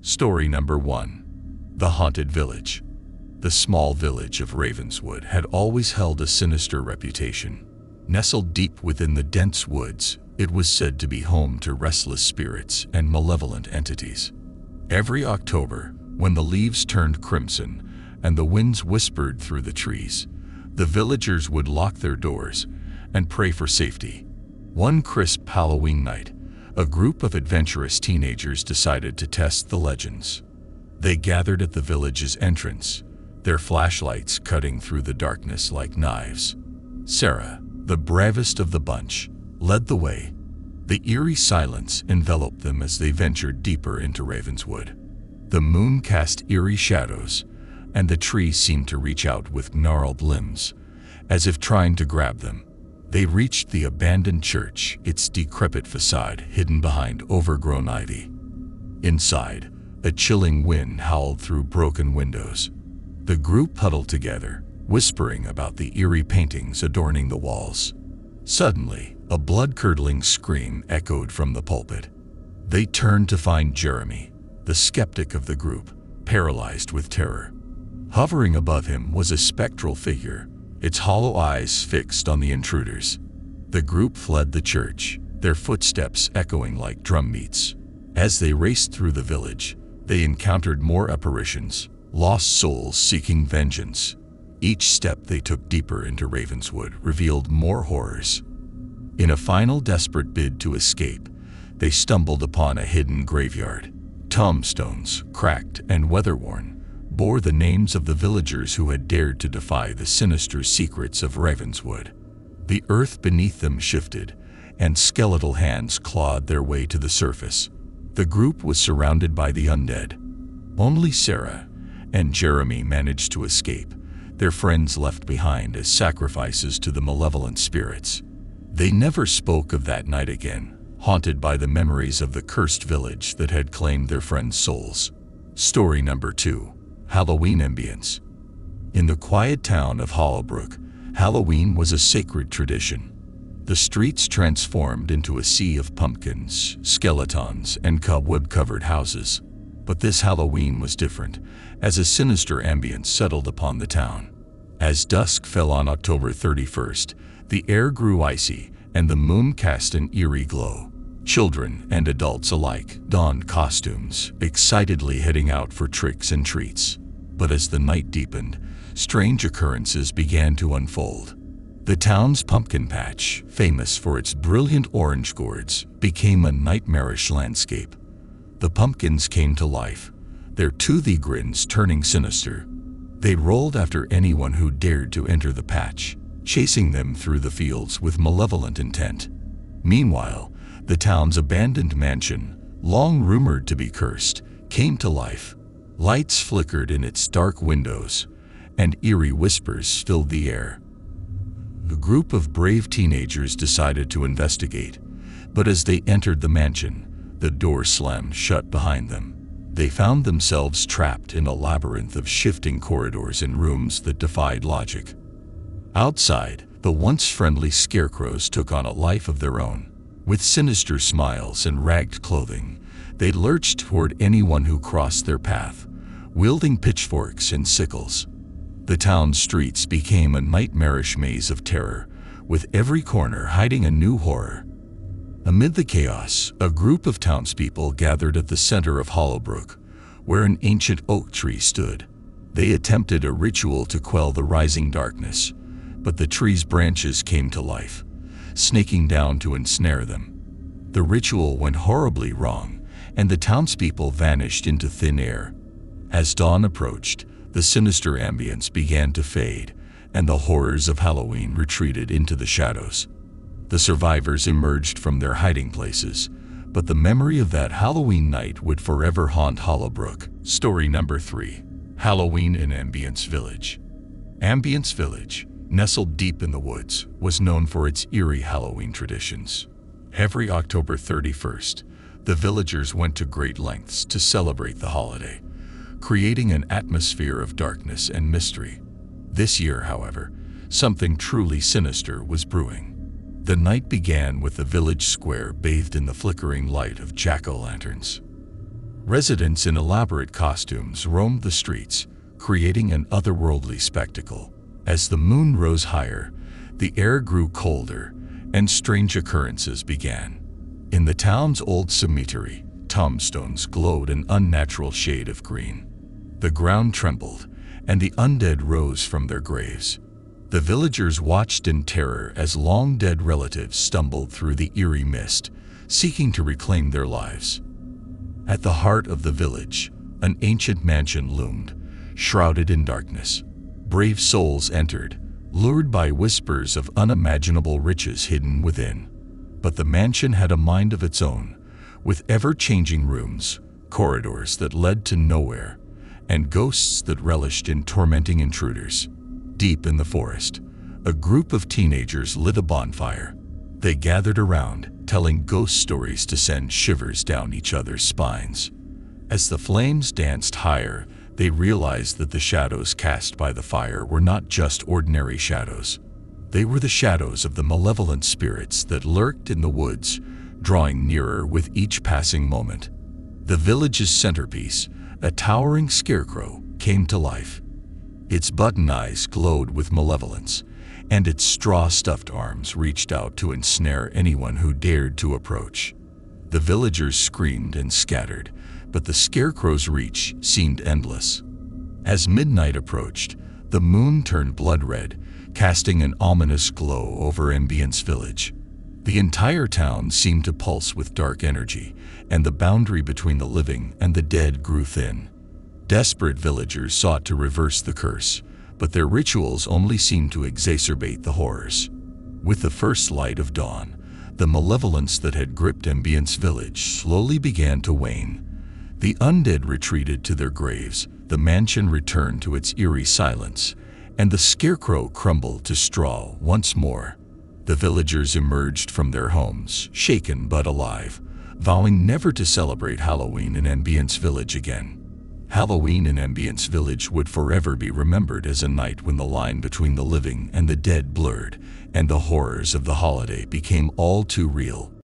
Story number 1. The Haunted Village. The small village of Ravenswood had always held a sinister reputation. Nestled deep within the dense woods, it was said to be home to restless spirits and malevolent entities. Every October, when the leaves turned crimson and the winds whispered through the trees, the villagers would lock their doors and pray for safety. One crisp Halloween night, a group of adventurous teenagers decided to test the legends. They gathered at the village's entrance, their flashlights cutting through the darkness like knives. Sarah, the bravest of the bunch, led the way. The eerie silence enveloped them as they ventured deeper into Ravenswood. The moon cast eerie shadows, and the trees seemed to reach out with gnarled limbs, as if trying to grab them. They reached the abandoned church, its decrepit facade hidden behind overgrown ivy. Inside, a chilling wind howled through broken windows. The group huddled together, whispering about the eerie paintings adorning the walls. Suddenly, a blood-curdling scream echoed from the pulpit. They turned to find Jeremy, the skeptic of the group, paralyzed with terror. Hovering above him was a spectral figure, its hollow eyes fixed on the intruders. The group fled the church, their footsteps echoing like drum beats. As they raced through the village, they encountered more apparitions, lost souls seeking vengeance. Each step they took deeper into Ravenswood revealed more horrors. In a final desperate bid to escape, they stumbled upon a hidden graveyard. Tombstones, cracked and weather-worn, bore the names of the villagers who had dared to defy the sinister secrets of Ravenswood. The earth beneath them shifted, and skeletal hands clawed their way to the surface. The group was surrounded by the undead. Only Sarah and Jeremy managed to escape, their friends left behind as sacrifices to the malevolent spirits. They never spoke of that night again, haunted by the memories of the cursed village that had claimed their friends' souls. Story number 2. Halloween Ambience. In the quiet town of Hollowbrook, Halloween was a sacred tradition. The streets transformed into a sea of pumpkins, skeletons, and cobweb-covered houses. But this Halloween was different, as a sinister ambience settled upon the town. As dusk fell on October 31st, the air grew icy, and the moon cast an eerie glow. Children and adults alike donned costumes, excitedly heading out for tricks and treats. But as the night deepened, strange occurrences began to unfold. The town's pumpkin patch, famous for its brilliant orange gourds, became a nightmarish landscape. The pumpkins came to life, their toothy grins turning sinister. They rolled after anyone who dared to enter the patch, chasing them through the fields with malevolent intent. Meanwhile, the town's abandoned mansion, long rumored to be cursed, came to life. Lights flickered in its dark windows, and eerie whispers filled the air. A group of brave teenagers decided to investigate, but as they entered the mansion, the door slammed shut behind them. They found themselves trapped in a labyrinth of shifting corridors and rooms that defied logic. Outside, the once friendly scarecrows took on a life of their own. With sinister smiles and ragged clothing, they lurched toward anyone who crossed their path, wielding pitchforks and sickles. The town's streets became a nightmarish maze of terror, with every corner hiding a new horror. Amid the chaos, a group of townspeople gathered at the center of Hollowbrook, where an ancient oak tree stood. They attempted a ritual to quell the rising darkness, but the tree's branches came to life, snaking down to ensnare them. The ritual went horribly wrong, and the townspeople vanished into thin air. As dawn approached, the sinister ambience began to fade, and the horrors of Halloween retreated into the shadows. The survivors emerged from their hiding places, but the memory of that Halloween night would forever haunt Hollowbrook. Story number 3. Halloween in Ambience Village. Ambience Village, nestled deep in the woods, was known for its eerie Halloween traditions. Every October 31st, the villagers went to great lengths to celebrate the holiday, creating an atmosphere of darkness and mystery. This year, however, something truly sinister was brewing. The night began with the village square bathed in the flickering light of jack-o'-lanterns. Residents in elaborate costumes roamed the streets, creating an otherworldly spectacle. As the moon rose higher, the air grew colder, and strange occurrences began. In the town's old cemetery, tombstones glowed an unnatural shade of green. The ground trembled, and the undead rose from their graves. The villagers watched in terror as long-dead relatives stumbled through the eerie mist, seeking to reclaim their lives. At the heart of the village, an ancient mansion loomed, shrouded in darkness. Brave souls entered, lured by whispers of unimaginable riches hidden within. But the mansion had a mind of its own, with ever-changing rooms, corridors that led to nowhere, and ghosts that relished in tormenting intruders. Deep in the forest, a group of teenagers lit a bonfire. They gathered around, telling ghost stories to send shivers down each other's spines. As the flames danced higher, they realized that the shadows cast by the fire were not just ordinary shadows. They were the shadows of the malevolent spirits that lurked in the woods, drawing nearer with each passing moment. The village's centerpiece, a towering scarecrow, came to life. Its button eyes glowed with malevolence, and its straw-stuffed arms reached out to ensnare anyone who dared to approach. The villagers screamed and scattered, but the scarecrow's reach seemed endless. As midnight approached, the moon turned blood-red, casting an ominous glow over Ambiance village. The entire town seemed to pulse with dark energy, and the boundary between the living and the dead grew thin. Desperate villagers sought to reverse the curse, but their rituals only seemed to exacerbate the horrors. With the first light of dawn, the malevolence that had gripped Ambiance village slowly began to wane. The undead retreated to their graves, the mansion returned to its eerie silence, and the scarecrow crumbled to straw once more. The villagers emerged from their homes, shaken but alive, vowing never to celebrate Halloween in Ambiance village again. Halloween in Ambiance village would forever be remembered as a night when the line between the living and the dead blurred, and the horrors of the holiday became all too real.